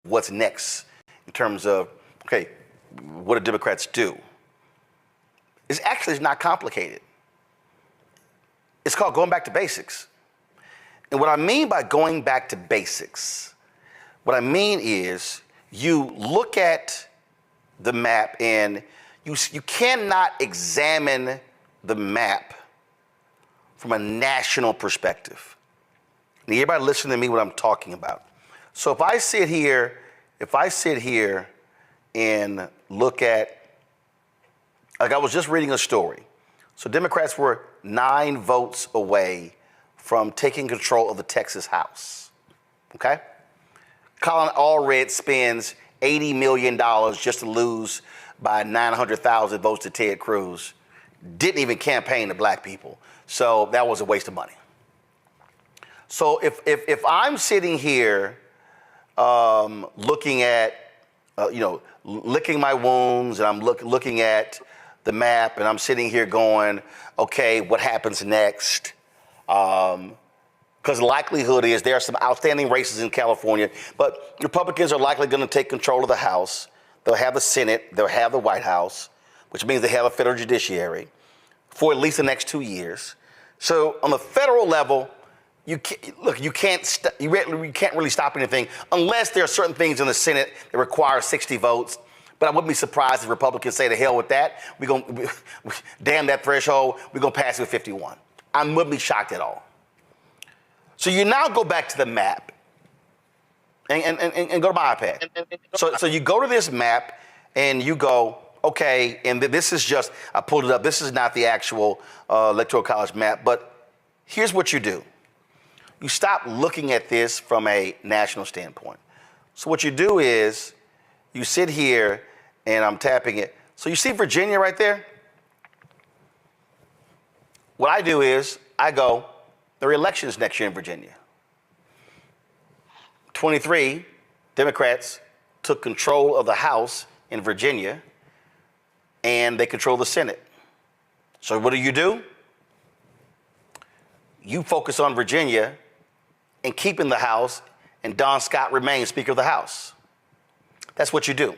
what's next in terms of, okay, what do Democrats do? It's not complicated. It's called going back to basics. And what I mean by going back to basics, what I mean is you look at the map and you cannot examine the map from a national perspective. And everybody listen to me what I'm talking about. So if I sit here and look at, like I was just reading a story. So Democrats were 9 votes away from taking control of the Texas House, okay? Colin Allred spends $80 million just to lose by 900,000 votes to Ted Cruz. Didn't even campaign to black people. So that was a waste of money. So if I'm sitting here looking at, licking my wounds, and I'm looking at the map, and I'm sitting here going, okay, what happens next? Because the likelihood is there are some outstanding races in California, but Republicans are likely going to take control of the House. They'll have the Senate, they'll have the White House, which means they have a federal judiciary for at least the next 2 years. So on the federal level, you can't really stop anything unless there are certain things in the Senate that require 60 votes. But I wouldn't be surprised if Republicans say, to hell with that. Damn that threshold, we're going to pass it with 51. I wouldn't be shocked at all. So you now go back to the map and go to my iPad. So you go to this map and you go, okay, and this is just, I pulled it up. This is not the actual Electoral College map, but here's what you do. You stop looking at this from a national standpoint. So what you do is you sit here and I'm tapping it. So you see Virginia right there? What I do is I go, there are elections next year in Virginia. 23 Democrats took control of the House in Virginia and they control the Senate. So what do? You focus on Virginia and keeping the House, and Don Scott remains Speaker of the House. That's what you do.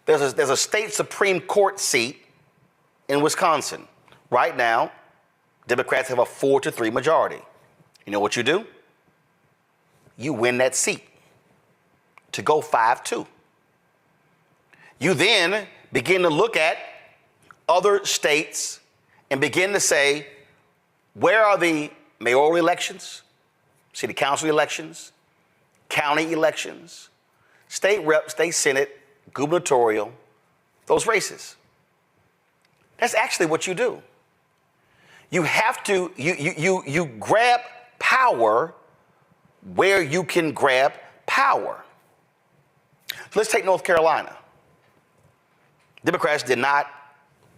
There's a state Supreme Court seat in Wisconsin. Right now, Democrats have a 4-3 majority. You know what you do? You win that seat to go 5-2. You then begin to look at other states and begin to say, where are the mayoral elections, city council elections, county elections, state rep, state senate, gubernatorial, those races? That's actually what you do. You have to, you grab power where you can grab power. So let's take North Carolina. Democrats did not,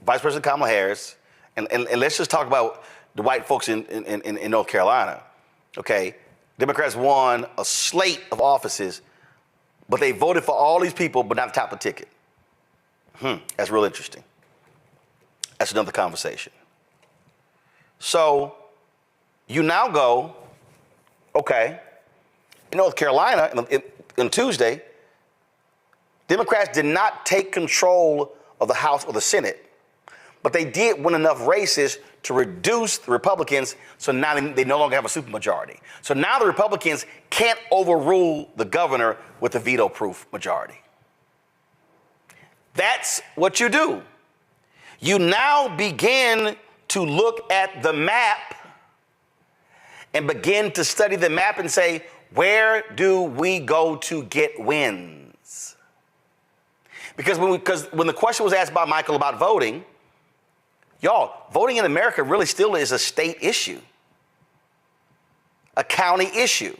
Vice President Kamala Harris, and let's just talk about the white folks in North Carolina, okay? Democrats won a slate of offices, but they voted for all these people, but not the top of the ticket. That's real interesting. That's another conversation. So you now go, okay, in North Carolina, on Tuesday, Democrats did not take control of the House or the Senate, but they did win enough races to reduce the Republicans, so now they no longer have a supermajority. So now the Republicans can't overrule the governor with a veto-proof majority. That's what you do. You now begin to look at the map and begin to study the map and say, where do we go to get wins? Because when the question was asked by Michael about voting, y'all, voting in America really still is a state issue, a county issue.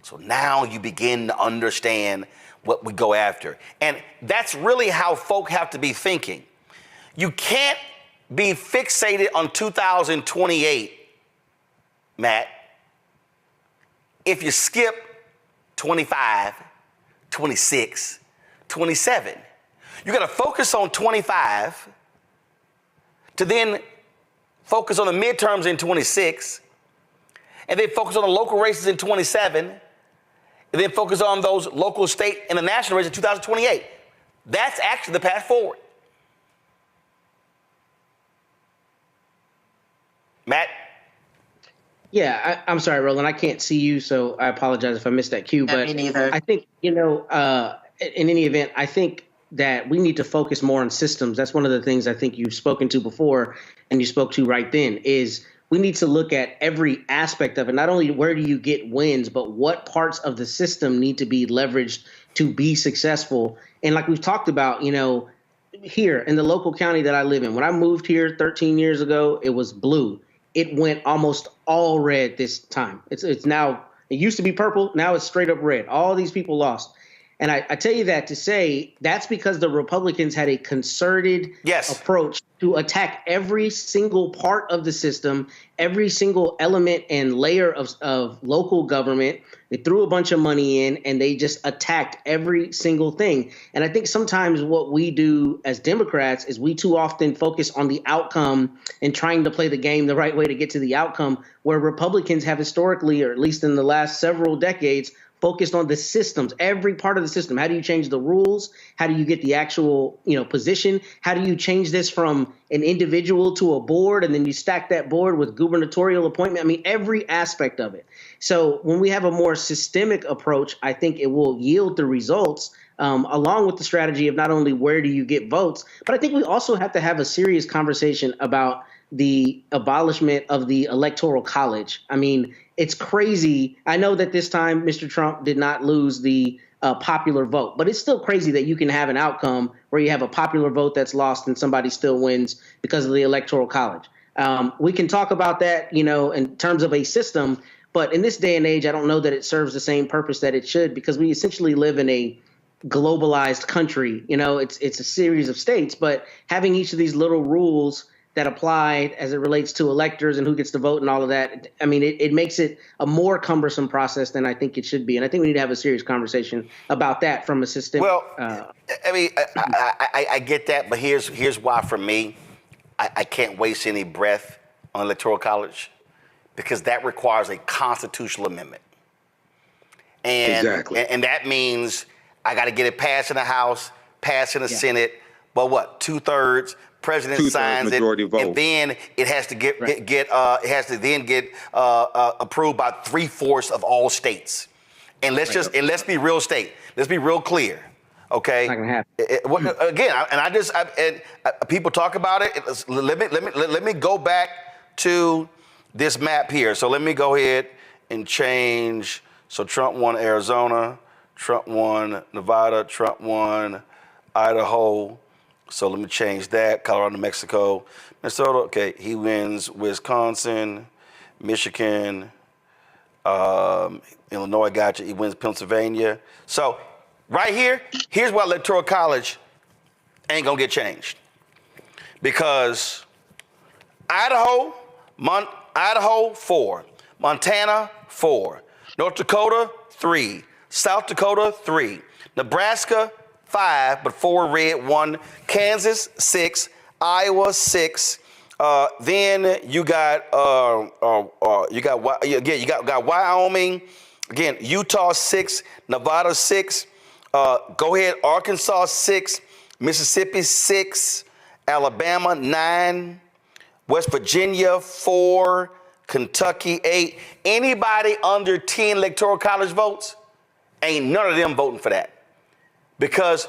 So now you begin to understand what we go after. And that's really how folk have to be thinking. You can't be fixated on 2028, Matt, if you skip 25, 26, 27. You got to focus on 25 to then focus on the midterms in 26, and then focus on the local races in 27, and then focus on those local, state, and the national races in 2028. That's actually the path forward. Matt? Yeah, I'm sorry, Roland. I can't see you, so I apologize if I missed that cue. But me neither. I think, in any event, I think that we need to focus more on systems. That's one of the things I think you've spoken to before, and you spoke to right then, is we need to look at every aspect of it. Not only where do you get wins, but what parts of the system need to be leveraged to be successful. And like we've talked about, here in the local county that I live in, when I moved here 13 years ago, it was blue. It went almost all red this time. It's now, it used to be purple. Now it's straight up red. All these people lost. And I tell you that to say that's because the Republicans had a concerted approach to attack every single part of the system, every single element and layer of local government. They threw a bunch of money in and they just attacked every single thing. And I think sometimes what we do as Democrats is we too often focus on the outcome and trying to play the game the right way to get to the outcome, where Republicans have historically, or at least in the last several decades, focused on the systems, every part of the system. How do you change the rules? How do you get the actual, position? How do you change this from an individual to a board, and then you stack that board with gubernatorial appointment? I mean, every aspect of it. So when we have a more systemic approach, I think it will yield the results, along with the strategy of not only where do you get votes, but I think we also have to have a serious conversation about the abolishment of the Electoral College. I mean, it's crazy. I know that this time Mr. Trump did not lose the popular vote, but it's still crazy that you can have an outcome where you have a popular vote that's lost and somebody still wins because of the Electoral College. We can talk about that, in terms of a system, but in this day and age, I don't know that it serves the same purpose that it should, because we essentially live in a globalized country. It's a series of states, but having each of these little rules that applied as it relates to electors and who gets to vote and all of that, I mean, it makes it a more cumbersome process than I think it should be. And I think we need to have a serious conversation about that from a system. Well, I get that, but here's why for me, I can't waste any breath on Electoral College, because that requires a constitutional amendment. And, exactly. And that means I got to get it passed in the House, passed in the Senate, but what, 2/3? President signs it, vote. and then it has to get approved by 3/4 of all states. And let's be real Let's be real clear, okay? Not gonna happen. People talk about it. Let me go back to this map here. So let me go ahead and change. So Trump won Arizona, Trump won Nevada, Trump won Idaho. So let me change that. Colorado, New Mexico, Minnesota. Okay, he wins Wisconsin, Michigan, Illinois. Gotcha. He wins Pennsylvania. So right here, here's why Electoral College ain't gonna get changed, because Idaho 4, Montana 4, North Dakota 3, South Dakota 3, Nebraska 5, but 4 red, 1. Kansas 6, Iowa 6. Then you got Wyoming. Again, Utah 6, Nevada 6. Go ahead, Arkansas 6, Mississippi 6, Alabama 9, West Virginia 4, Kentucky 8. Anybody under 10 Electoral College votes, ain't none of them voting for that. Because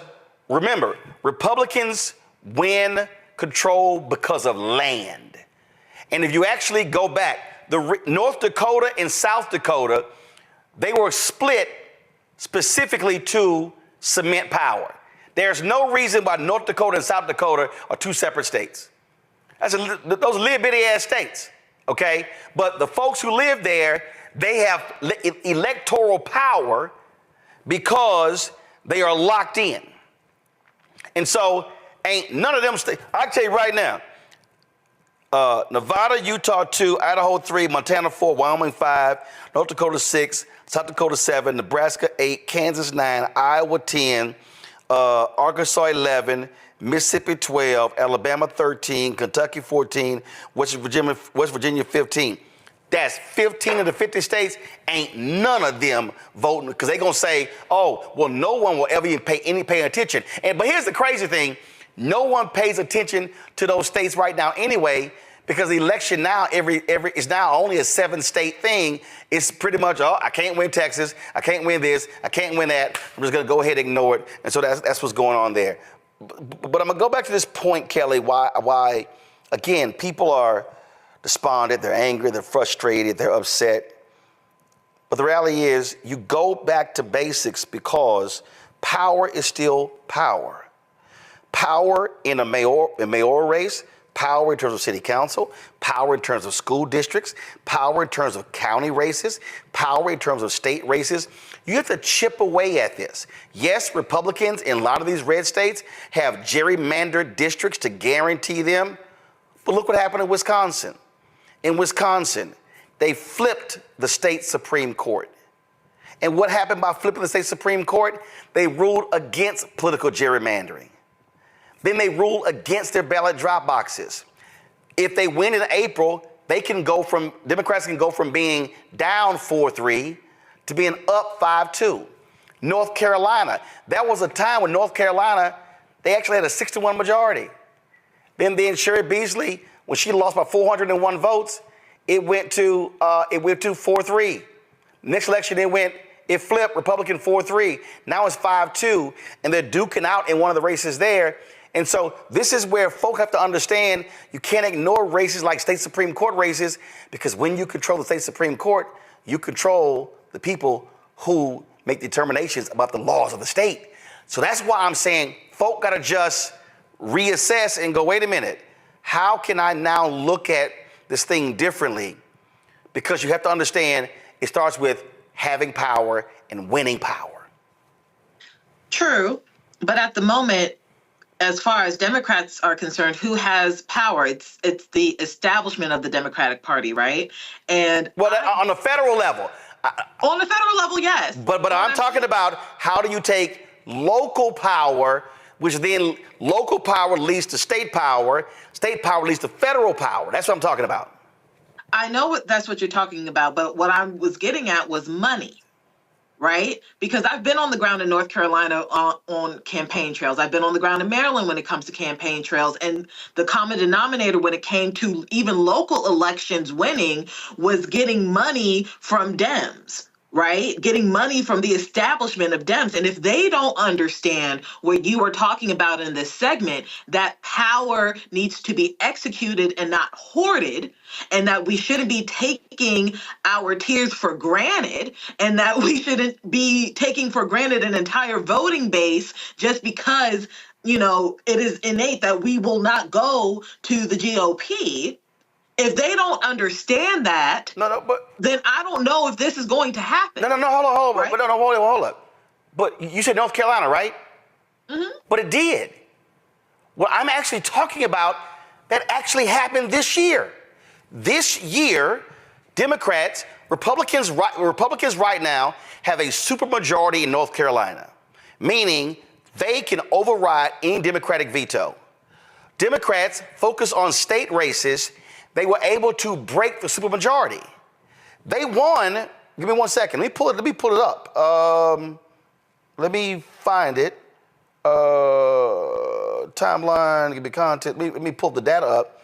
remember, Republicans win control because of land. And if you actually go back, North Dakota and South Dakota, they were split specifically to cement power. There's no reason why North Dakota and South Dakota are two separate states. Those are little bitty ass states, okay? But the folks who live there, they have electoral power because they are locked in. And so ain't none of them states. I tell you right now, Nevada, Utah 2, Idaho 3, Montana 4, Wyoming 5, North Dakota 6, South Dakota 7, Nebraska 8, Kansas 9, Iowa 10, Arkansas 11, Mississippi 12, Alabama 13, Kentucky 14, West Virginia 15. that's 15 of the 50 states, ain't none of them voting because they're going to say, oh, well, no one will ever even pay attention. But here's the crazy thing. No one pays attention to those states right now anyway, because the election now is now only a 7-state thing. It's pretty much, oh, I can't win Texas, I can't win this, I can't win that. I'm just gonna go ahead and ignore it. And so that's what's going on there. But I'm gonna go back to this point, Kelly, why again, people are despondent, they're angry, they're frustrated, they're upset. But the reality is, you go back to basics because power is still power. Power in a mayoral race, power in terms of city council, power in terms of school districts, power in terms of county races, power in terms of state races. You have to chip away at this. Yes, Republicans in a lot of these red states have gerrymandered districts to guarantee them. But look what happened in Wisconsin. In Wisconsin, they flipped the state Supreme Court. And what happened by flipping the state Supreme Court? They ruled against political gerrymandering. Then they rule against their ballot drop boxes. If they win in April, Democrats can go from being down 4-3 to being up 5-2. North Carolina, that was a time when North Carolina, they actually had a 61 majority. Then Sherry Beasley, when she lost by 401 votes, it went to 4-3. Next election, it flipped, Republican 4-3. Now it's 5-2, and they're duking out in one of the races there. And so this is where folk have to understand you can't ignore races like state Supreme Court races, because when you control the state Supreme Court, you control the people who make determinations about the laws of the state. So that's why I'm saying folk got to just reassess and go, wait a minute, how can I now look at this thing differently? Because you have to understand it starts with having power and winning power. True, but at the moment, as far as Democrats are concerned, who has power? It's the establishment of the Democratic Party, right? And on the federal level. On the federal level, yes. But I'm talking about how do you take local power, which then local power leads to state power leads to federal power. That's what I'm talking about. I know that's what you're talking about, but what I was getting at was money. Right? Because I've been on the ground in North Carolina on campaign trails. I've been on the ground in Maryland when it comes to campaign trails. And the common denominator when it came to even local elections winning was getting money from Dems, right? Getting money from the establishment of Dems. And if they don't understand what you are talking about in this segment, that power needs to be executed and not hoarded, and that we shouldn't be taking our tears for granted, and that we shouldn't be taking for granted an entire voting base just because, it is innate that we will not go to the GOP. If they don't understand that, then I don't know if this is going to happen. Hold on. Right? Hold up. But you said North Carolina, right? Mm-hmm. But it did. What I'm actually talking about, that actually happened this year. This year, Republicans right now have a supermajority in North Carolina, meaning they can override any Democratic veto. Democrats focus on state races. They were able to break the supermajority. They won. Give me 1 second. Let me pull it up. Let me find it. Timeline. Give me content. Let me pull the data up.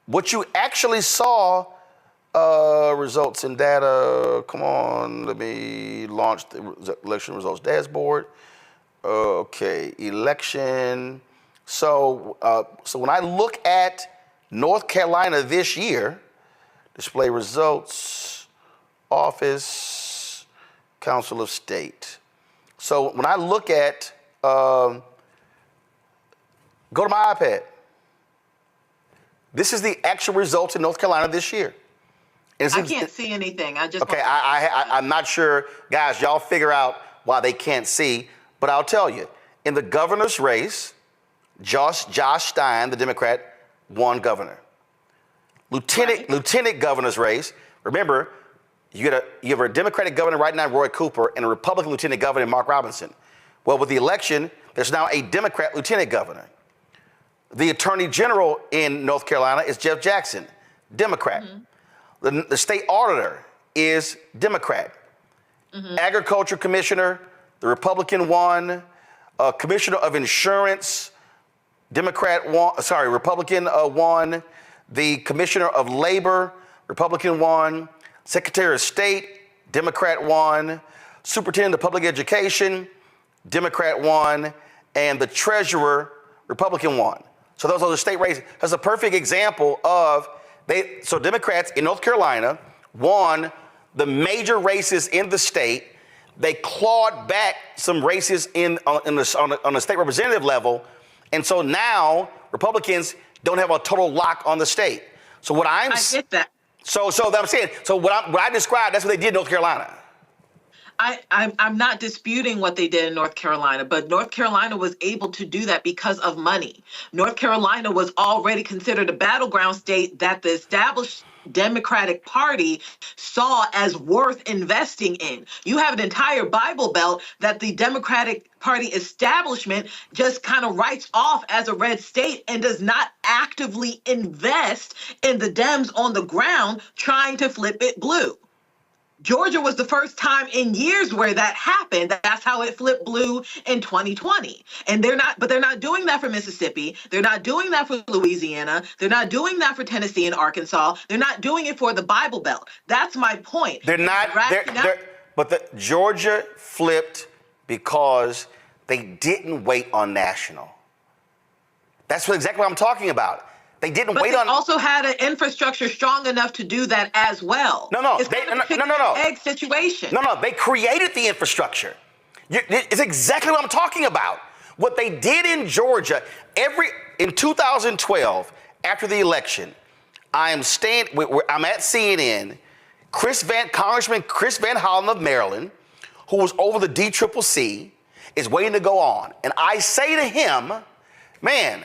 What you actually saw, results and data. Come on. Let me launch the election results dashboard. Okay. Election. So when I look at North Carolina this year, display results, office, Council of State. So when I look at, go to my iPad. This is the actual results in North Carolina this year. I can't see anything. Okay, I'm not sure. Guys, y'all figure out why they can't see, but I'll tell you. In the governor's race, Josh Stein, the Democrat, won governor. Lieutenant governor's race, remember, you have a Democratic governor right now, Roy Cooper, and a Republican lieutenant governor, Mark Robinson. Well, with the election, there's now a Democrat lieutenant governor. The attorney general in North Carolina is Jeff Jackson, Democrat. Mm-hmm. The state auditor is Democrat. Agriculture commissioner, the Republican won. Commissioner of insurance, Republican won. The commissioner of labor, Republican won. Secretary of State, Democrat won. Superintendent of public education, Democrat won. And the treasurer, Republican won. So those are the state races. That's a perfect example of so Democrats in North Carolina won the major races in the state. They clawed back some races on the state representative level. And so now Republicans don't have a total lock on the state. So what I get that. So I'm saying, so what I described, that's what they did in North Carolina. I'm not disputing what they did in North Carolina, but North Carolina was able to do that because of money. North Carolina was already considered a battleground state that the established Democratic Party saw as worth investing in. You have an entire Bible Belt that the Democratic Party establishment just kind of writes off as a red state and does not actively invest in the Dems on the ground trying to flip it blue. Georgia was the first time in years where that happened. That's how it flipped blue in 2020. And they're not doing that for Mississippi. They're not doing that for Louisiana. They're not doing that for Tennessee and Arkansas. They're not doing it for the Bible Belt. That's my point. They're not, but Georgia flipped because they didn't wait on national. That's exactly what I'm talking about. They didn't wait on. They also had an infrastructure strong enough to do that as well. No. It's kind of a egg situation. No. They created the infrastructure. It's exactly what I'm talking about. What they did in Georgia, in 2012, after the election, I'm at CNN. Congressman Chris Van Hollen of Maryland, who was over the DCCC, is waiting to go on. And I say to him, man,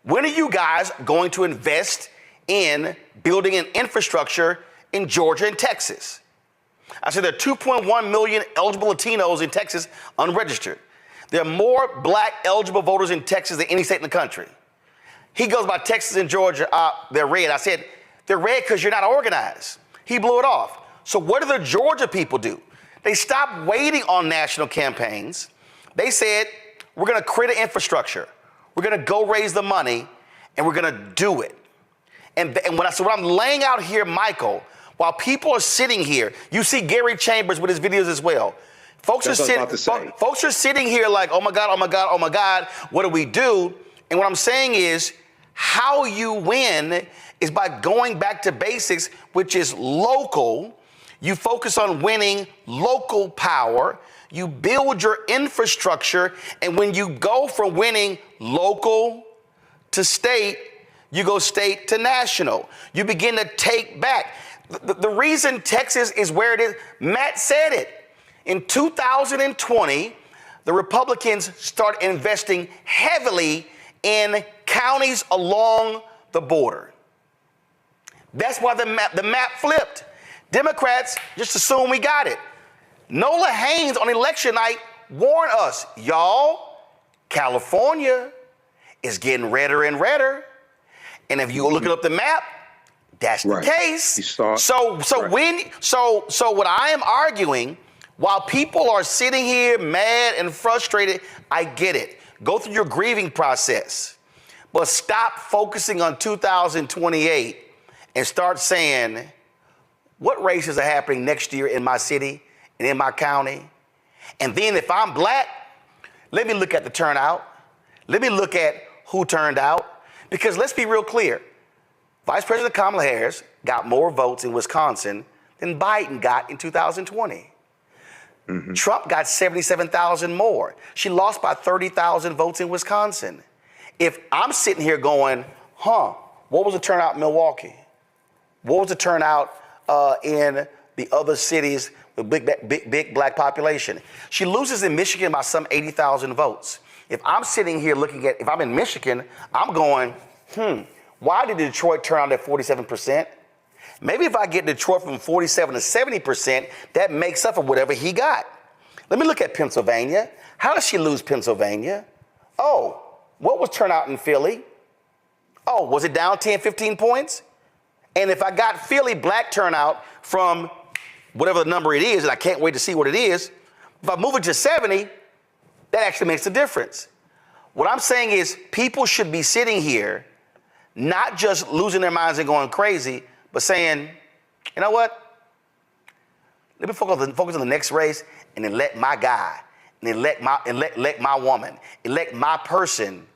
when are you guys going to invest in building an infrastructure in Georgia and Texas? I said there are 2.1 million eligible Latinos in Texas unregistered. There are more black eligible voters in Texas than any state in the country. He goes by Texas and Georgia, they're red. I said, they're red because you're not organized. He blew it off. So what do the Georgia people do? They stopped waiting on national campaigns. They said, we're going to create an infrastructure. We're going to go raise the money, and we're going to do it. And what I'm laying out here, Michael, while people are sitting here, you see Gary Chambers with his videos as well. Folks are sitting here like, oh my God, what do we do? And what I'm saying is, how you win is by going back to basics, which is local. You focus on winning local power. You build your infrastructure, and when you go from winning local to state, you go state to national. You begin to take back. The reason Texas is where it is, Matt said it. In 2020, the Republicans started investing heavily in counties along the border. That's why the map flipped. Democrats just assume we got it. Nola Haynes on election night warned us, y'all, California is getting redder and redder. And if you look up the map, that's the case. So what I am arguing, while people are sitting here mad and frustrated, I get it. Go through your grieving process. But stop focusing on 2028 and start saying, what races are happening next year in my city and in my county? And then if I'm black, let me look at the turnout. Let me look at who turned out. Because let's be real clear. Vice President Kamala Harris got more votes in Wisconsin than Biden got in 2020. Mm-hmm. Trump got 77,000 more. She lost by 30,000 votes in Wisconsin. If I'm sitting here going, what was the turnout in Milwaukee? What was the turnout in the other cities with big black population? She loses in Michigan by some 80,000 votes. If I'm sitting here if I'm in Michigan, I'm going, why did Detroit turn out at 47%? Maybe if I get Detroit from 47 to 70%, that makes up for whatever he got. Let me look at Pennsylvania. How did she lose Pennsylvania? Oh, what was turnout in Philly? Oh, was it down 10, 15 points? And if I got Philly black turnout from whatever the number it is, and I can't wait to see what it is, if I move it to 70, that actually makes a difference. What I'm saying is people should be sitting here, not just losing their minds and going crazy, but saying, you know what? Let me focus on the next race and then let my guy, and then let my woman, elect my person,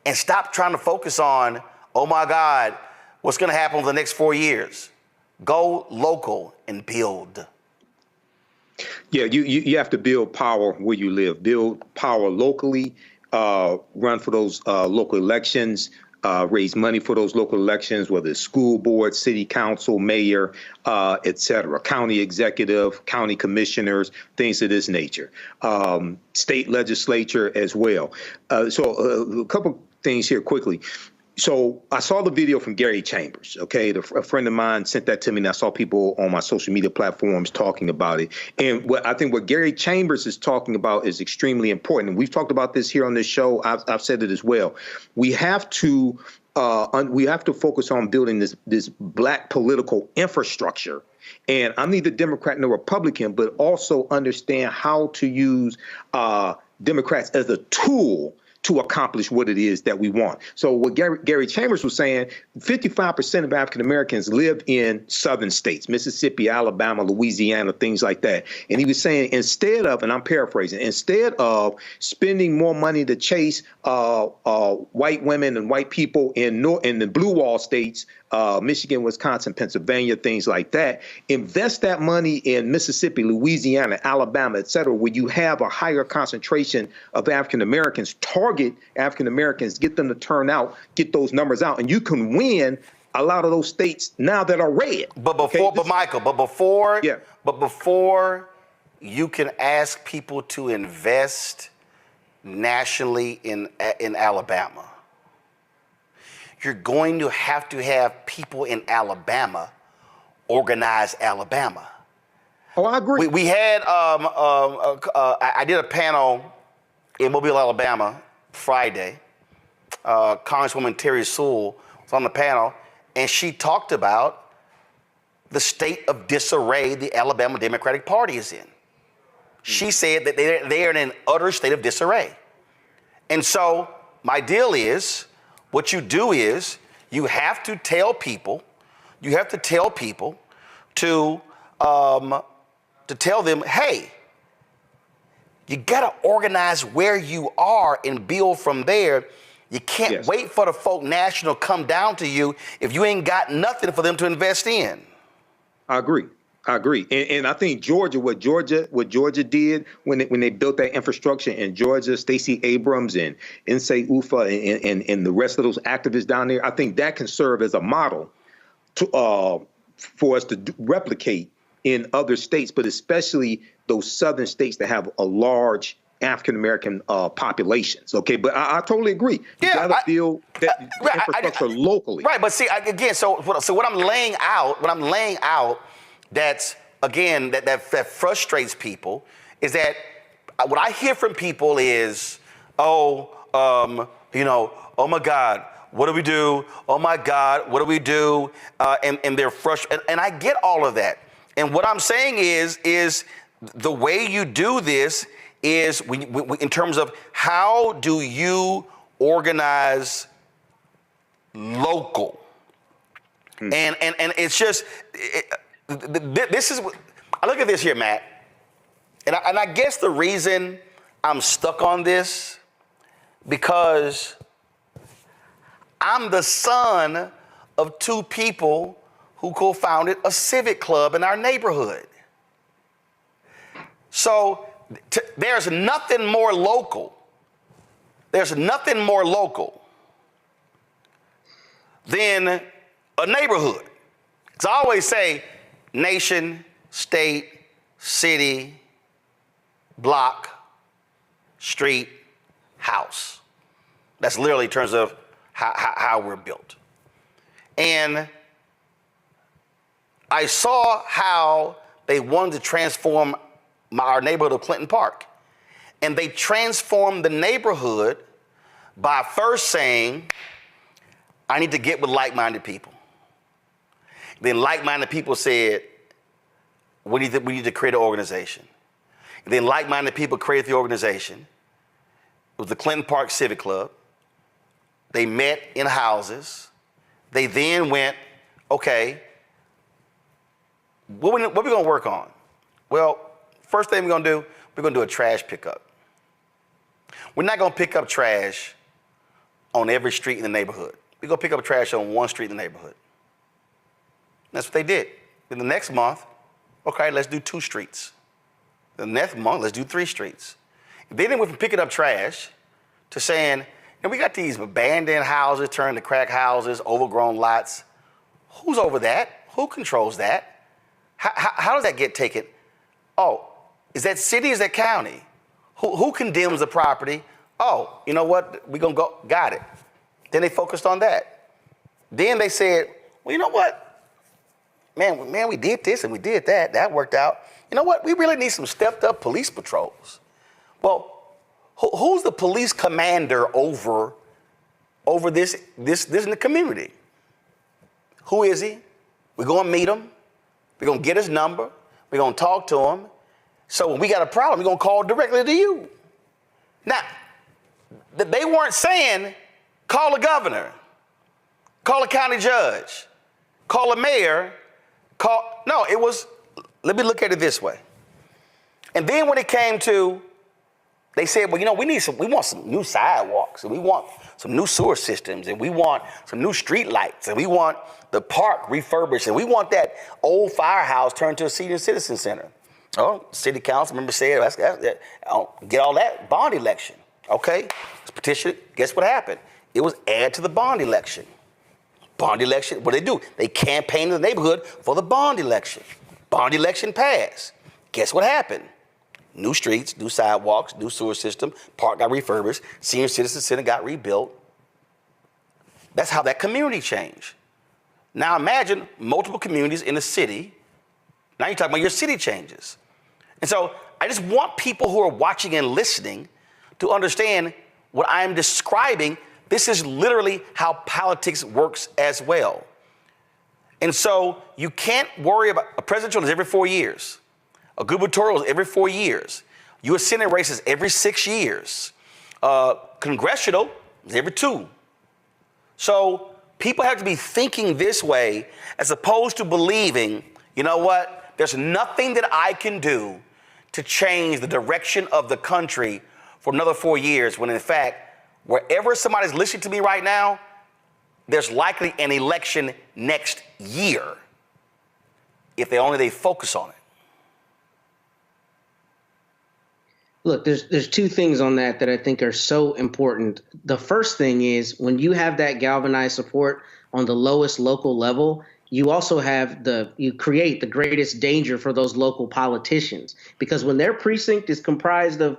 and stop trying to focus on, oh my God, what's going to happen over the next 4 years? Go local and build. Yeah, you have to build power where you live, build power locally, run for those local elections, raise money for those local elections, whether it's school board, city council, mayor, et cetera, county executive, county commissioners, things of this nature, state legislature as well. So a couple things here quickly. So I saw the video from Gary Chambers, okay? A friend of mine sent that to me, and I saw people on my social media platforms talking about it. And I think what Gary Chambers is talking about is extremely important. And we've talked about this here on this show. I've said it as well. We have to focus on building this black political infrastructure. And I'm neither Democrat nor Republican, but also understand how to use Democrats as a tool to accomplish what it is that we want. So what Gary Chambers was saying, 55% of African Americans live in southern states, Mississippi, Alabama, Louisiana, things like that. And he was saying, instead of, and I'm paraphrasing, instead of spending more money to chase white women and white people in the blue wall states, Michigan, Wisconsin, Pennsylvania, things like that, invest that money in Mississippi, Louisiana, Alabama, et cetera, where you have a higher concentration of African Americans. Target African Americans, get them to turn out, get those numbers out, and you can win a lot of those states now that are red. But before you can ask people to invest nationally in Alabama, you're going to have people in Alabama organize Alabama. Oh, I agree. We had I did a panel in Mobile, Alabama, Friday. Congresswoman Terry Sewell was on the panel, and she talked about the state of disarray the Alabama Democratic Party is in. She said that they are in an utter state of disarray. And so my deal is, what you do is you have to tell people to tell them, hey, you got to organize where you are and build from there. You can't wait for the folk national to come down to you if you ain't got nothing for them to invest in. I agree. And I think what Georgia did when they built that infrastructure in Georgia, Stacey Abrams and Nsé Ufah and the rest of those activists down there, I think that can serve as a model for us to replicate in other states, but especially those southern states that have a large African-American populations. Okay, but I totally agree. You got to build that infrastructure locally. Right, but see, again, so what I'm laying out, that's, again, that frustrates people, is that what I hear from people is, oh my God, what do we do? Oh my God, what do we do? And they're frustrated, and I get all of that. And what I'm saying is the way you do this is in terms of how do you organize local, and it's just this is, I look at this here, Matt, and I guess the reason I'm stuck on this because I'm the son of two people who co-founded a civic club in our neighborhood. So there's nothing more local. There's nothing more local than a neighborhood. Because I always say nation, state, city, block, street, house. That's literally in terms of how we're built. And I saw how they wanted to transform our neighborhood of Clinton Park. And they transformed the neighborhood by first saying, I need to get with like-minded people. Then like-minded people said, we need to create an organization. Then like-minded people created the organization. It was the Clinton Park Civic Club. They met in houses. They then went, okay, what we gonna work on? Well, first thing we're gonna do, we're gonna do a trash pickup. We're not gonna pick up trash on every street in the neighborhood. We're gonna pick up trash on one street in the neighborhood. That's what they did. Then the next month, okay, let's do 2 streets. The next month, let's do 3 streets. Then they went from picking up trash to saying, and we got these abandoned houses turned to crack houses, overgrown lots. Who's over that? Who controls that? How does that get taken? Oh, is that city, is that county? Who condemns the property? Oh, you know what? We're going to go, got it. Then they focused on that. Then they said, well, you know what? Man, we did this and we did that. That worked out. You know what? We really need some stepped up police patrols. Well, who's the police commander over this in the community? Who is he? We're going to meet him. We're going to get his number. We're going to talk to him. So when we got a problem, we're going to call directly to you. Now, they weren't saying, call a governor, call a county judge, call a mayor, no, it was, let me look at it this way. And then when it came to, they said, well, you know, we want some new sidewalks, and we want some new sewer systems, and we want some new street lights, and we want the park refurbished, and we want that old firehouse turned to a senior citizen center. Oh, city council member said, get all that bond election. Okay, let's petition it. Guess what happened? It was added to the bond election. Bond election, what do? They campaigned in the neighborhood for the bond election. Bond election passed. Guess what happened? New streets, new sidewalks, new sewer system, park got refurbished, senior citizen center got rebuilt. That's how that community changed. Now imagine multiple communities in a city. Now you're talking about your city changes. And so I just want people who are watching and listening to understand what I'm describing. This is literally how politics works as well. And so you can't worry about a presidential is every 4 years. A gubernatorial is every 4 years. U.S. Senate races every 6 years. Congressional is every 2. So people have to be thinking this way as opposed to believing, you know what, there's nothing that I can do to change the direction of the country for another 4 years, when in fact, wherever somebody's listening to me right now, there's likely an election next year if they focus on it. Look, there's 2 things on that I think are so important. The first thing is when you have that galvanized support on the lowest local level, you also have you create the greatest danger for those local politicians, because when their precinct is comprised of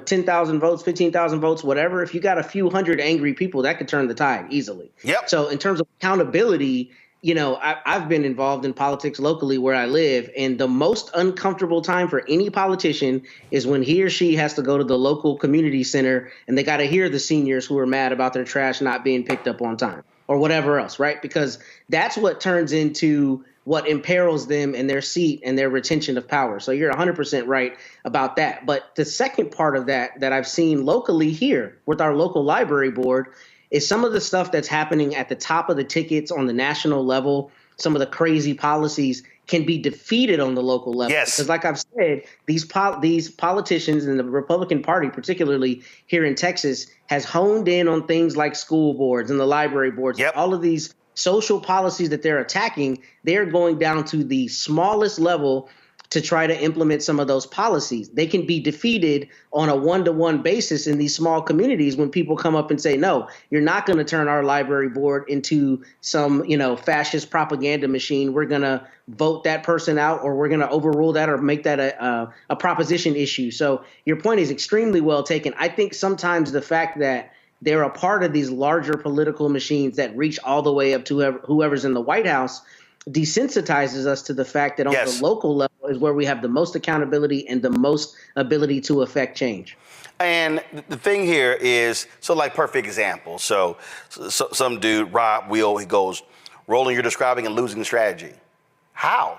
10,000 votes, 15,000 votes, whatever, if you got a few hundred angry people, that could turn the tide easily. Yep. So in terms of accountability, I've been involved in politics locally where I live, and the most uncomfortable time for any politician is when he or she has to go to the local community center and they got to hear the seniors who are mad about their trash not being picked up on time or whatever else, right? Because that's what turns into what imperils them in their seat and their retention of power. So you're 100% right about that. But the second part of that I've seen locally here with our local library board is some of the stuff that's happening at the top of the tickets on the national level. Some of the crazy policies can be defeated on the local level. Yes. Because like I've said, these politicians and the Republican Party, particularly here in Texas, has honed in on things like school boards and the library boards. Yep. All of these social policies that they're attacking, they're going down to the smallest level to try to implement some of those policies. They can be defeated on a one-to-one basis in these small communities when people come up and say, no, you're not going to turn our library board into some, fascist propaganda machine. We're going to vote that person out, or we're going to overrule that or make that a proposition issue. So your point is extremely well taken. I think sometimes the fact that they're a part of these larger political machines that reach all the way up to whoever's in the White House desensitizes us to the fact that on Yes. the local level is where we have the most accountability and the most ability to affect change. And the thing here is, so like perfect example. So some dude, Rob Will, he goes, Roland, you're describing a losing strategy. How?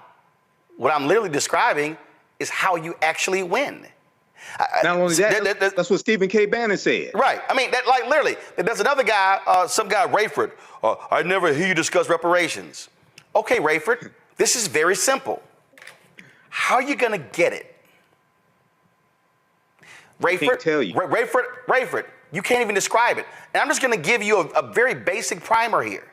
What I'm literally describing is how you actually win. Not only that, that's what Stephen K. Bannon said. Right. I mean, that, like, literally, there's another guy, some guy, Rayford. I never hear you discuss reparations. Okay, Rayford, this is very simple. How are you going to get it? Rayford, Can't tell you. Rayford, you can't even describe it. And I'm just going to give you a very basic primer here.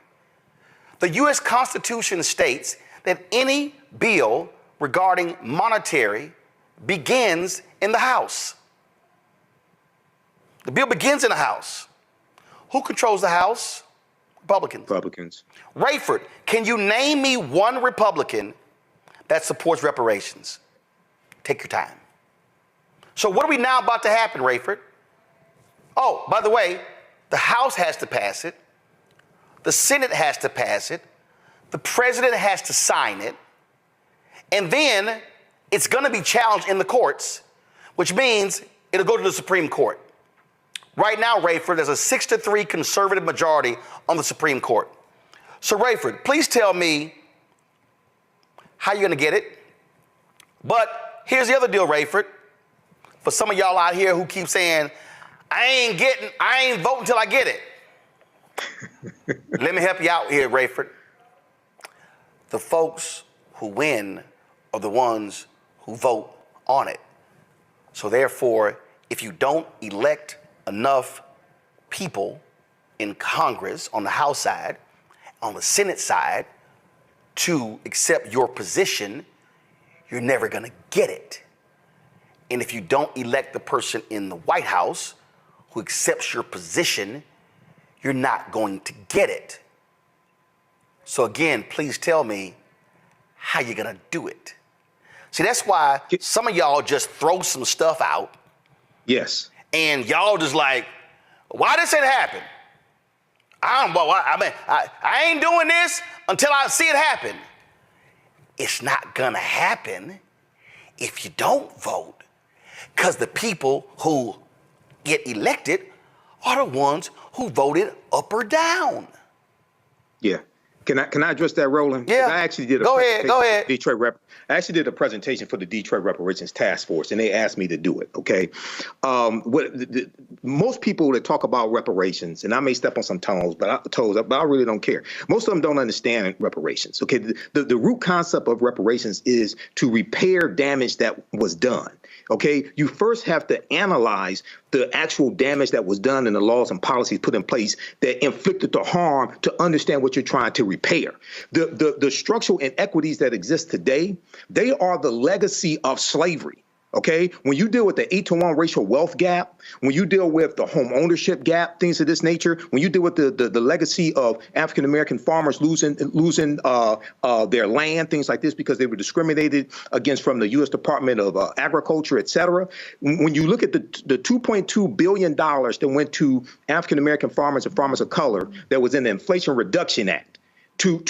The U.S. Constitution states that any bill regarding monetary begins in the House. The bill begins in the House. Who controls the House? Republicans. Republicans. Rayford, can you name me one Republican that supports reparations? Take your time. So what are we now about to happen, Rayford? Oh, by the way, the House has to pass it. The Senate has to pass it. The president has to sign it. And then it's going to be challenged in the courts, which means it'll go to the Supreme Court. Right now, Rayford, there's a 6-3 conservative majority on the Supreme Court. So, Rayford, please tell me how you're going to get it. But here's the other deal, Rayford. For some of y'all out here who keep saying, I ain't voting till I get it. Let me help you out here, Rayford. The folks who win are the ones who vote on it. So therefore, if you don't elect enough people in Congress on the House side, on the Senate side, to accept your position, you're never going to get it. And if you don't elect the person in the White House who accepts your position, you're not going to get it. So again, please tell me how you're going to do it. See, that's why some of y'all just throw some stuff out. Yes. And y'all just like, why this ain't happen? I ain't doing this until I see it happen. It's not gonna happen if you don't vote, because the people who get elected are the ones who voted up or down. Yeah. Can I address that, Roland? Yeah. I actually did Go ahead. I actually did a presentation for the Detroit Reparations Task Force, and they asked me to do it. Okay. Most people that talk about reparations, and I may step on some toes, but I really don't care. Most of them don't understand reparations. Okay. The root concept of reparations is to repair damage that was done. Okay, you first have to analyze the actual damage that was done and the laws and policies put in place that inflicted the harm to understand what you're trying to repair. The structural inequities that exist today, they are the legacy of slavery. Okay, when you deal with the 8-to-1 racial wealth gap, when you deal with the home ownership gap, things of this nature, when you deal with the legacy of African American farmers losing their land, things like this because they were discriminated against from the U.S. Department of Agriculture, et cetera. When you look at the $2.2 billion that went to African American farmers and farmers of color that was in the Inflation Reduction Act to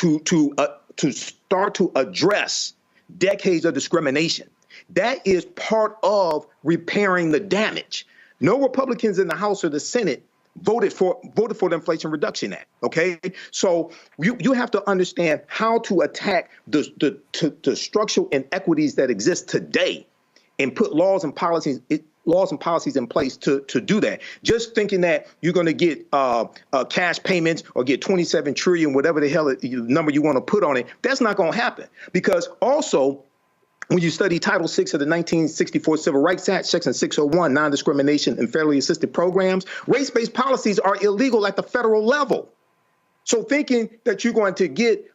start to address decades of discrimination. That is part of repairing the damage. No Republicans in the House or the Senate voted for the Inflation Reduction Act. OK, so you have to understand how to attack the structural inequities that exist today and put laws and policies in place to do that. Just thinking that you're going to get cash payments or get 27 trillion, whatever the hell number you want to put on it, that's not going to happen. Because also, when you study Title VI of the 1964 Civil Rights Act, Section 601, non-discrimination and federally assisted programs, race-based policies are illegal at the federal level. So thinking that you're going to get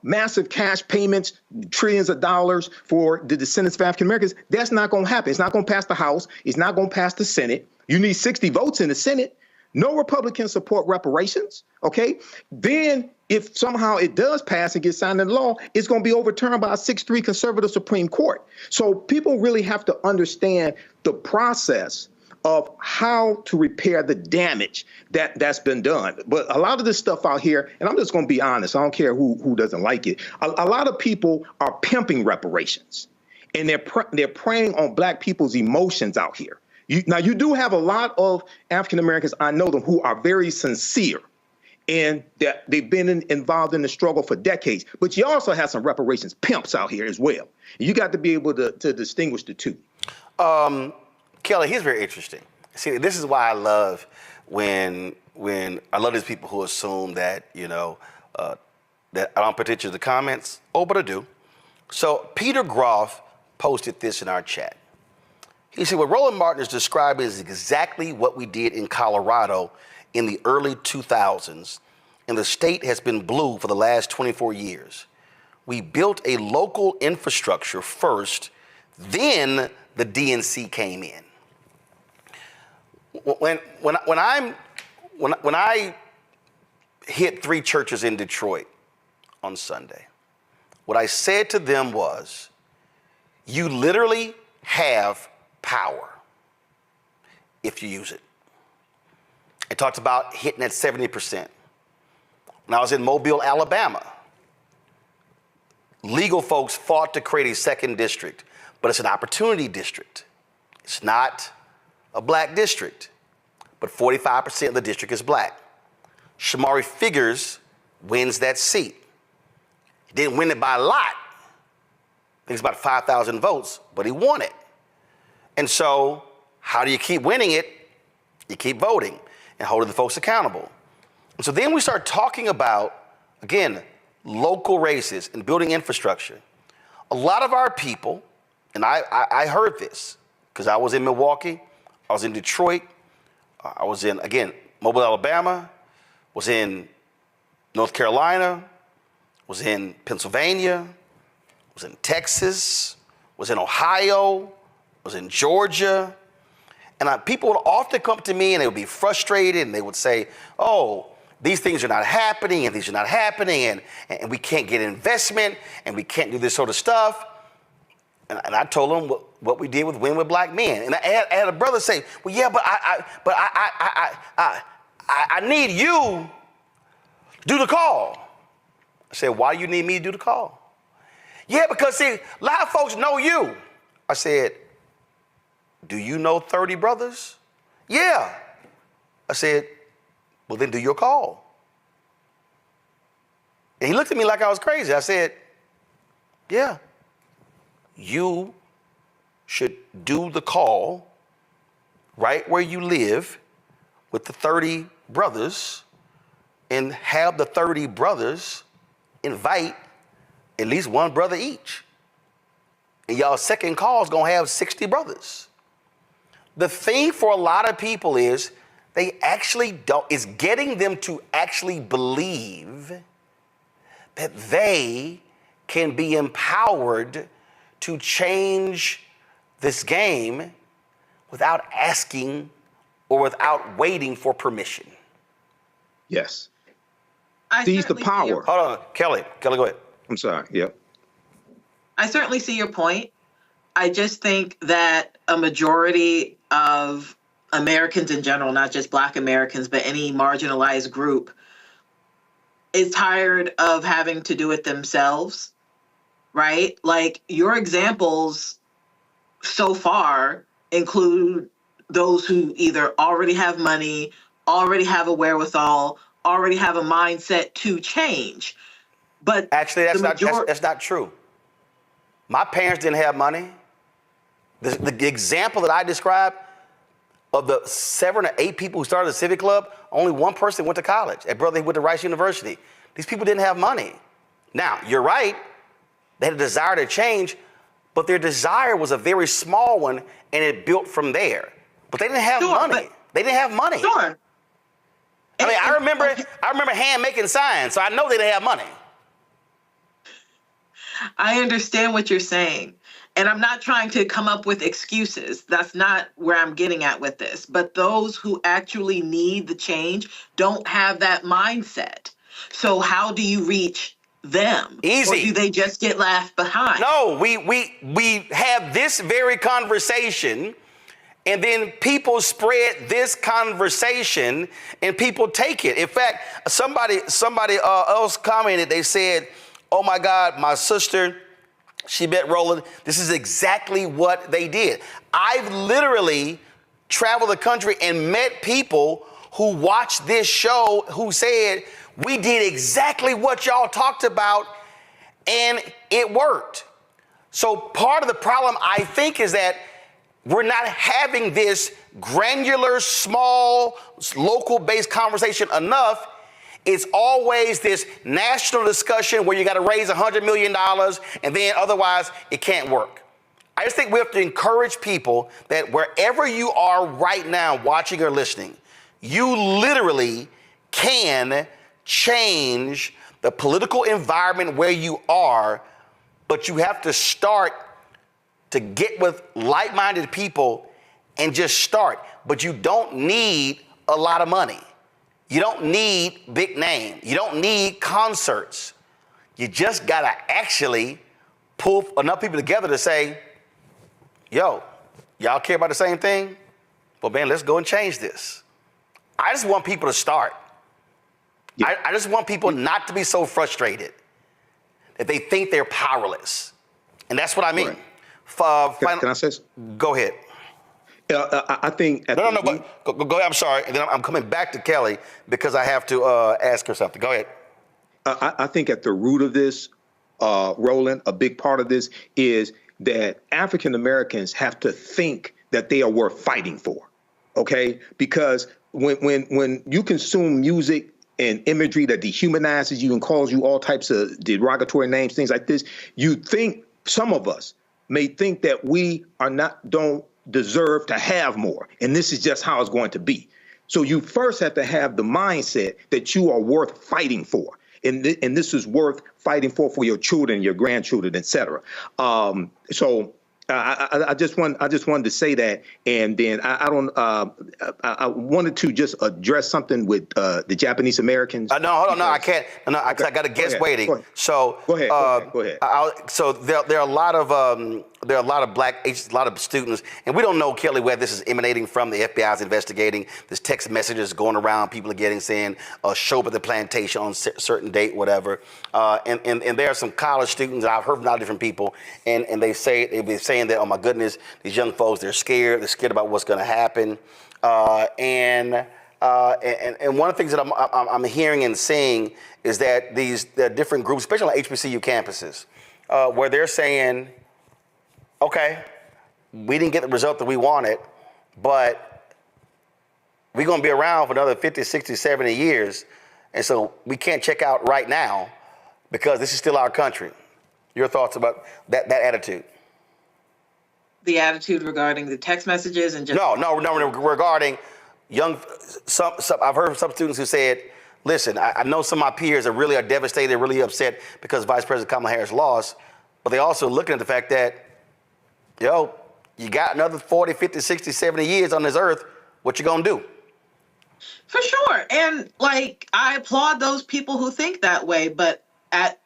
massive cash payments, trillions of dollars for the descendants of African Americans, that's not going to happen. It's not going to pass the House. It's not going to pass the Senate. You need 60 votes in the Senate. No Republicans support reparations. OK, then if somehow it does pass and get signed into law, it's going to be overturned by a 6-3 conservative Supreme Court. So people really have to understand the process of how to repair the damage that's been done. But a lot of this stuff out here, and I'm just going to be honest, I don't care who doesn't like it. A lot of people are pimping reparations, and they're preying on Black people's emotions out here. Now, you do have a lot of African Americans, I know them, who are very sincere and that they've been involved in the struggle for decades. But you also have some reparations pimps out here as well. You got to be able to distinguish the two. Kelly, here's very interesting. See, this is why I love when I love these people who assume that, that I don't pay attention to the comments. Oh, but I do. So Peter Groff posted this in our chat. He said, what Roland Martin is describing is exactly what we did in Colorado in the early 2000s, and the state has been blue for the last 24 years. We built a local infrastructure first, then the DNC came in. When I hit 3 churches in Detroit on Sunday, what I said to them was, you literally have power if you use it. I talked about hitting at 70%. When I was in Mobile, Alabama, legal folks fought to create a 2nd district, but it's an opportunity district. It's not a black district, but 45% of the district is black. Shamari Figures wins that seat. He didn't win it by a lot. I think it's about 5,000 votes, but he won it. And so how do you keep winning it? You keep voting and holding the folks accountable. And so then we start talking about, again, local races and building infrastructure. A lot of our people, and I heard this because I was in Milwaukee, I was in Detroit, I was in, again, Mobile, Alabama, was in North Carolina, was in Pennsylvania, was in Texas, was in Ohio, was in Georgia. And people would often come to me and they would be frustrated and they would say, oh, these things are not happening and these are not happening and we can't get investment and we can't do this sort of stuff. And I told them what we did with Win with Black Men. And I had a brother say, well, yeah, but I need you to do the call. I said, why do you need me to do the call? Yeah, because see, a lot of folks know you. I said, do you know 30 brothers? Yeah. I said, well, then do your call. And he looked at me like I was crazy. I said, yeah, you should do the call right where you live with the 30 brothers and have the 30 brothers invite at least one brother each. And y'all second call is gonna have 60 brothers. The thing for a lot of people is they actually don't, it's getting them to actually believe that they can be empowered to change this game without asking or without waiting for permission. Yes. Seize the power. Hold on, Kelly, go ahead. I'm sorry, yep. I certainly see your point. I just think that a majority of Americans in general, not just Black Americans, but any marginalized group, is tired of having to do it themselves, right? Like your examples so far include those who either already have money, already have a wherewithal, already have a mindset to change. But actually, that's not true. My parents didn't have money. The example that I described of the 7 or 8 people who started the Civic Club, only one person went to college. A brother went to Rice University. These people didn't have money. Now, you're right. They had a desire to change, but their desire was a very small one, and it built from there. But they didn't have money. They didn't have money. Sure. I mean, I remember hand making signs, so I know they didn't have money. I understand what you're saying. And I'm not trying to come up with excuses. That's not where I'm getting at with this. But those who actually need the change don't have that mindset. So how do you reach them? Easy. Or do they just get left behind? No, we have this very conversation, and then people spread this conversation, and people take it. In fact, somebody else commented. They said, "Oh my God, my sister, she met Roland. This is exactly what they did." I've literally traveled the country and met people who watched this show who said, we did exactly what y'all talked about and it worked. So part of the problem, I think, is that we're not having this granular, small, local-based conversation enough. It's always this national discussion where you got to raise $100 million and then otherwise it can't work. I just think we have to encourage people that wherever you are right now watching or listening, you literally can change the political environment where you are, but you have to start to get with like-minded people and just start. But you don't need a lot of money. You don't need big name. You don't need concerts. You just gotta actually pull enough people together to say, yo, y'all care about the same thing? Well, man, let's go and change this. I just want people to start. Yeah. I just want people not to be so frustrated that they think they're powerless. And that's what I mean. Right. Can I say something? Go ahead. I think... No, but go ahead. I'm sorry. And then I'm coming back to Kelly because I have to ask her something. Go ahead. I think at the root of this, Roland, a big part of this is that African Americans have to think that they are worth fighting for, okay? Because when you consume music and imagery that dehumanizes you and calls you all types of derogatory names, things like this, you think, some of us may think that we don't deserve to have more, and this is just how it's going to be. So you first have to have the mindset that you are worth fighting for. And this is worth fighting for your children, your grandchildren, et cetera. I just wanted to say that, and then I wanted to just address something with the Japanese Americans. No, hold on, no, I can't. No, I got a guest waiting. So go ahead. Go ahead. So there are a lot of black agents, a lot of students, and we don't know, Kelly, where this is emanating from. The FBI is investigating. There's text messages going around. People are saying, show up at the plantation on a certain date, whatever. And there are some college students that I've heard from a lot of different people, and they've been saying that, oh my goodness, these young folks, they're scared about what's going to happen. And one of the things that I'm hearing and seeing is that the different groups, especially on HBCU campuses, where they're saying, okay, we didn't get the result that we wanted, but we're going to be around for another 50, 60, 70 years. And so we can't check out right now because this is still our country. Your thoughts about that attitude? The attitude regarding the text messages and just... No, regarding I've heard some students who said, listen, I know some of my peers are devastated, really upset because Vice President Kamala Harris lost, but they also looking at the fact that, you got another 40, 50, 60, 70 years on this earth. What you gonna do? For sure. And I applaud those people who think that way, but at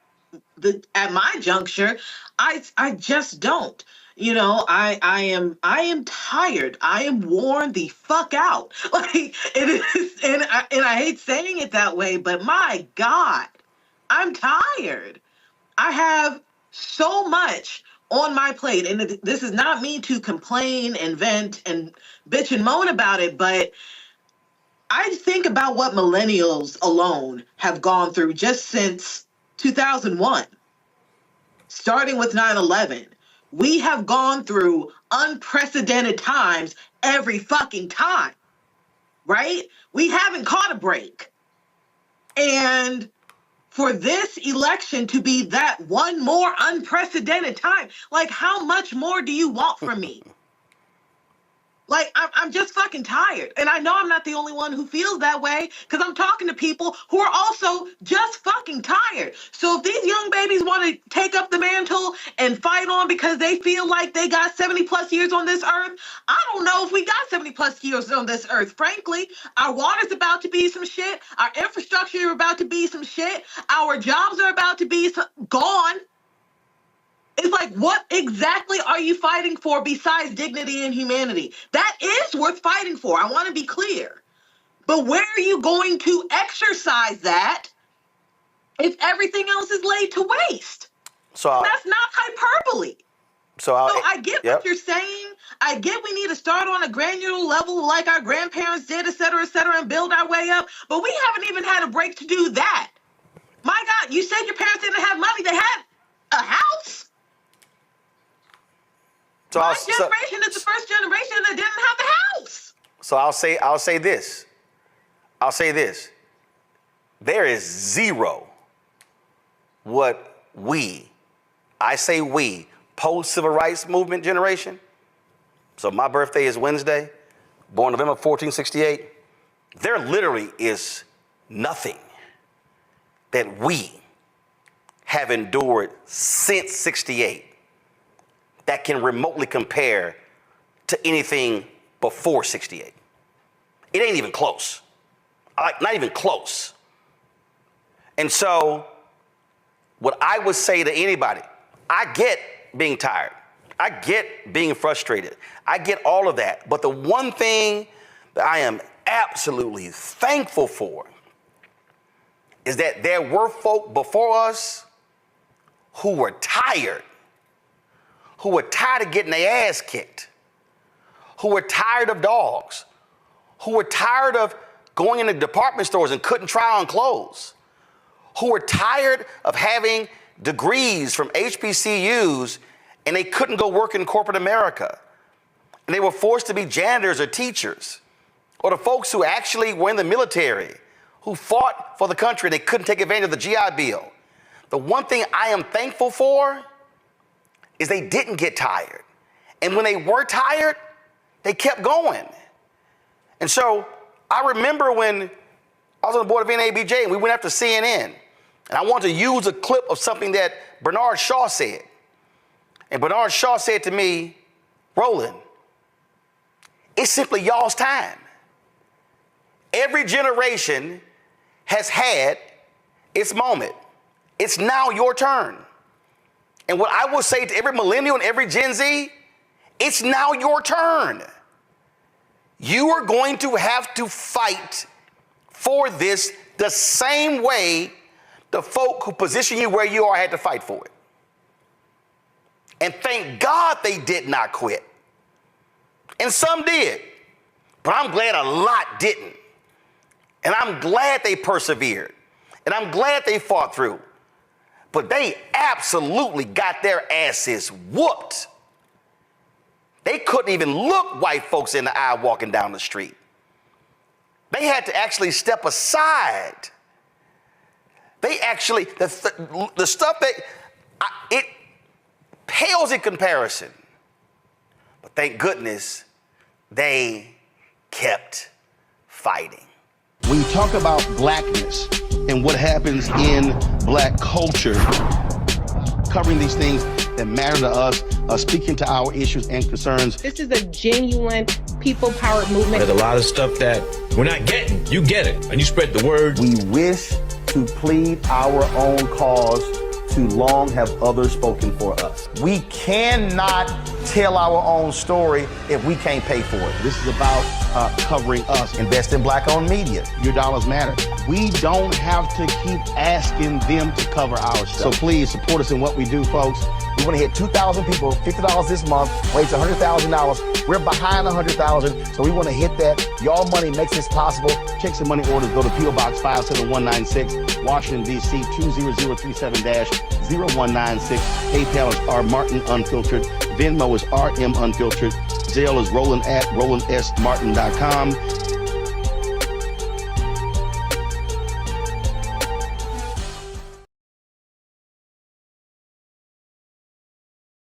my juncture, I just don't. I am tired. I am worn the fuck out. It is, and I hate saying it that way, but my God, I'm tired. I have so much on my plate, and this is not me to complain and vent and bitch and moan about it, but I think about what millennials alone have gone through just since 2001, starting with 9/11. We have gone through unprecedented times every fucking time, right? We haven't caught a break. And for this election to be that one more unprecedented time, how much more do you want from me? I'm just fucking tired. And I know I'm not the only one who feels that way because I'm talking to people who are also just fucking tired. So if these young babies want to take up the mantle and fight on because they feel like they got 70 plus years on this earth, I don't know if we got 70 plus years on this earth. Frankly, our water's about to be some shit. Our infrastructure is about to be some shit. Our jobs are about to be gone. It's what exactly are you fighting for besides dignity and humanity? That is worth fighting for. I want to be clear. But where are you going to exercise that if everything else is laid to waste? So that's not hyperbole. So I get what you're saying. I get we need to start on a granular level like our grandparents did, et cetera, and build our way up. But we haven't even had a break to do that. My God, you said your parents didn't have money. They had a house. So my generation is the first generation that didn't have the house. So I'll say this. There is zero what I say we, post-civil rights movement generation. So my birthday is Wednesday, born November 1468. There literally is nothing that we have endured since 68 that can remotely compare to anything before 68. It ain't even close. Not even close. And so what I would say to anybody, I get being tired. I get being frustrated. I get all of that. But the one thing that I am absolutely thankful for is that there were folk before us who were tired of getting their ass kicked, who were tired of dogs, who were tired of going into department stores and couldn't try on clothes, who were tired of having degrees from HBCUs and they couldn't go work in corporate America. And they were forced to be janitors or teachers, or the folks who actually were in the military, who fought for the country and they couldn't take advantage of the GI Bill. The one thing I am thankful for is they didn't get tired. And when they were tired, they kept going. And so I remember when I was on the board of NABJ and we went after CNN, and I wanted to use a clip of something that Bernard Shaw said. And Bernard Shaw said to me, Roland, it's simply y'all's time. Every generation has had its moment. It's now your turn. And what I will say to every millennial and every Gen Z, it's now your turn. You are going to have to fight for this the same way the folk who position you where you are had to fight for it. And thank God they did not quit. And some did, but I'm glad a lot didn't. And I'm glad they persevered. And I'm glad they fought through. But they absolutely got their asses whooped. They couldn't even look white folks in the eye walking down the street. They had to actually step aside. They actually, the stuff that, it pales in comparison. But thank goodness they kept fighting. When you talk about blackness and what happens in black culture, covering these things that matter to us, speaking to our issues and concerns. This is a genuine people-powered movement. There's a lot of stuff that we're not getting. You get it, and you spread the word. We wish to plead our own cause. Too long have others spoken for us. We cannot tell our own story if we can't pay for it. This is about covering us. Invest in black-owned media. Your dollars matter. We don't have to keep asking them to cover our stuff. So please support us in what we do, folks. We want to hit 2,000 people, $50 this month, raise $100,000. We're behind 100,000, so we want to hit that. Y'all money makes this possible. Check some money orders. Go to P.O. Box 57196, Washington, D.C. 20037-0196. PayPal is R Martin Unfiltered. Venmo is RM Unfiltered. Zelle is Roland at RolandSMartin.com.